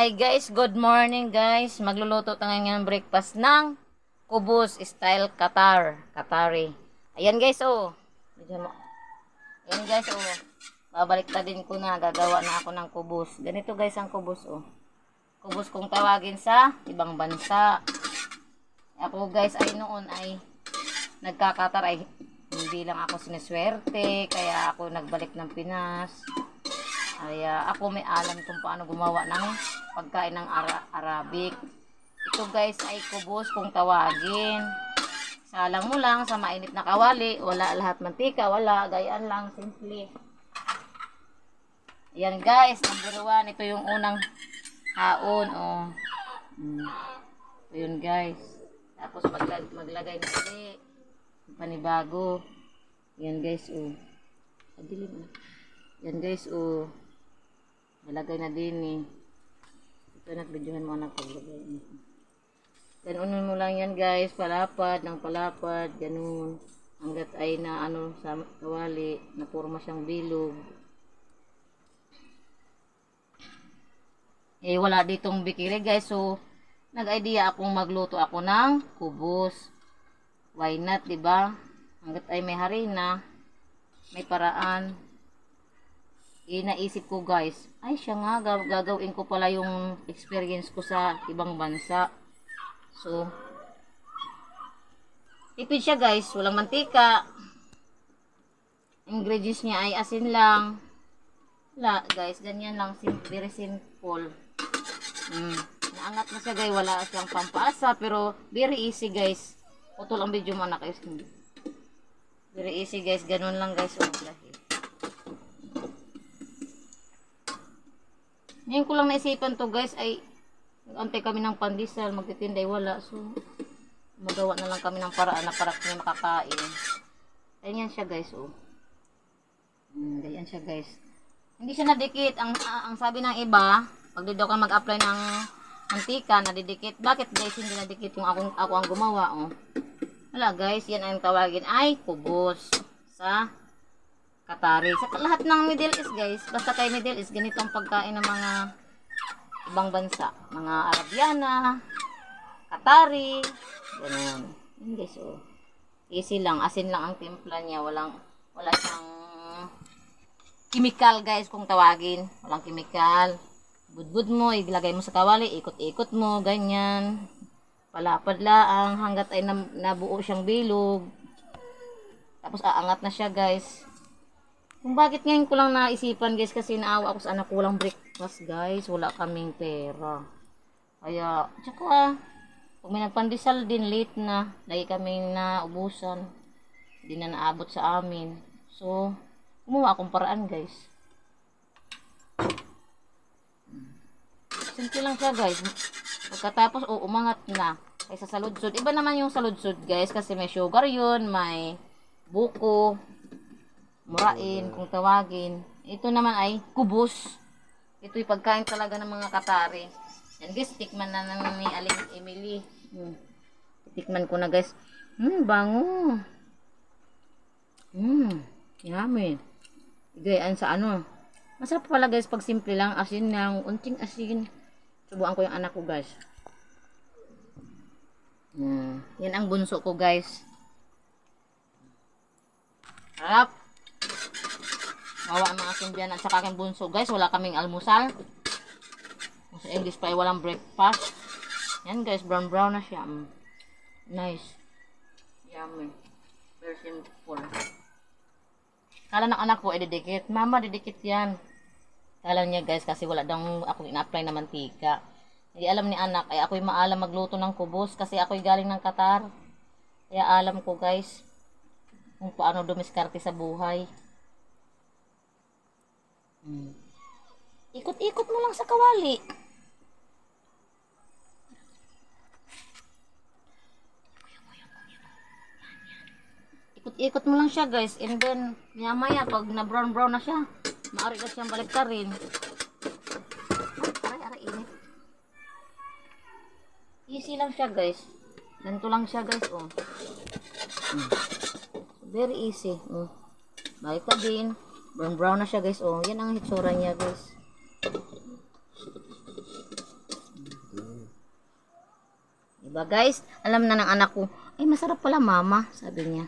Hi guys, good morning guys. Magluluto tayo ng breakfast ng kubos style Qatari. Ayan guys, oh. Ayan guys, oh. Babaliktadin ko na, gagawa na ako ng kubos. Ganito guys ang kubos, oh. Kubos kung tawagin sa ibang bansa. Ako guys ay noon ay nagkakatar ay hindi lang ako sineswerte, kaya ako nagbalik ng Pinas. Kaya ako may alam kung paano gumawa ng pagkain ng Arabic. Ito guys ay kubos kung tawagin. Salang mo lang sa mainit na kawali. Wala lahat mantika, wala. Gayaan lang, simple. Ayan guys, number 1. Ito yung unang haon. Oh. Ito yun guys. Tapos maglagay na ulit. Panibago. Ayan guys, oh. Adilim. Ayan guys, oh. Nalagay na din eh. Ito, nag-videohan mo anak ko. Ganunin mo lang yan guys. Palapad ng palapad. Ganun. Hanggat ay na ano sa kawali. Na forma siyang bilog. Eh wala ditong bikili guys. So nag-idea akong magluto ako ng kubos. Why not, diba? Hanggat ay may harina. May paraan. Naisip ko guys, ay siya nga, gagawin ko pala yung experience ko sa ibang bansa. So, tipid siya guys, walang mantika. Ingredients niya ay asin lang. Wala guys, ganyan lang, very simple. Naangat na siya guys, wala siyang pampasa, pero very easy guys. Putol ang video mo anak guys. Very easy guys, ganun lang guys. Ngayon ko lang naisipan to guys ay antay kami ng pandesal, magtitinday wala. So magawa na lang kami ng paraan na para kami makakain. Ganyan siya guys, oh. Ganyan siya guys. Hindi siya nadikit. Ang sabi ng iba, pag daw ka mag-apply ng mantika, nadidikit. Bakit guys hindi nadikit yung ako ang gumawa, oh? Wala guys, yan ang tawagin ay kubos sa Qatari. Sa lahat ng Middle East guys, basta kay Middle East, ganito ang pagkain ng mga ibang bansa. Mga Arabiana, Qatari, ganun. Yun guys, oh. Easy lang, asin lang ang timpla niya. Wala siyang chemical guys kung tawagin. Walang chemical. Budbud mo, ilagay mo sa kawali, ikot-ikot mo, ganyan. Palapad laang hanggat ay nabuo siyang bilog. Tapos aangat na siya guys. Kung bakit ngayon ko lang naisipan guys, kasi naawa ako sa anak ko, walang breakfast guys, wala kaming pera. Kaya, tsaka pag may nagpandesal din, late na, lagi kaming naubusan, hindi na naabot sa amin. So, gumawa akong paraan guys. Simple lang siya guys. Pagkatapos, umangat na. Kaysa sa ludsod. Iba naman yung sa ludsod guys, kasi may sugar yun, may buko, murain kung tawagin. Ito naman ay kubos. Ito yung pagkain talaga ng mga Qatari. Yan guys, tikman na ni Aling Emily. Tikman ko na guys. Bango. Yummy. Igayaan sa ano. Masarap pala guys pag simple lang. Asin lang. Unting asin. Subukan ko yung anak ko guys. Yan ang bunso ko guys. Harap. Mawa ang mga aking biyan at saka aking bunso guys, wala kaming almusal. Sa English pa ay walang breakfast. Yan guys, brown na siya. Nice. Yummy. Very simple. Kala ng anak ko ay didikit. Mama, didikit yan. Kala niya guys, kasi wala daw ako ina-apply na mantika. Hindi alam ni anak ay ako'y maalam magluto ng kubos kasi ako'y galing ng Qatar. Kaya alam ko guys kung paano dumiskarte sa buhay. Ikot-ikot mo lang sa kawali. Ikot-ikot mo lang siya guys. And then, maya pag na brown na siya, maaari na siyang baliktarin. Aray, init. Easy lang siya guys. Ganito lang siya guys, oh. Very easy. Baliktarin. Brown na siya guys, oh. Yan ang hitsura niya guys. Diba guys? Alam na ng anak ko, ay masarap pala mama, sabi niya.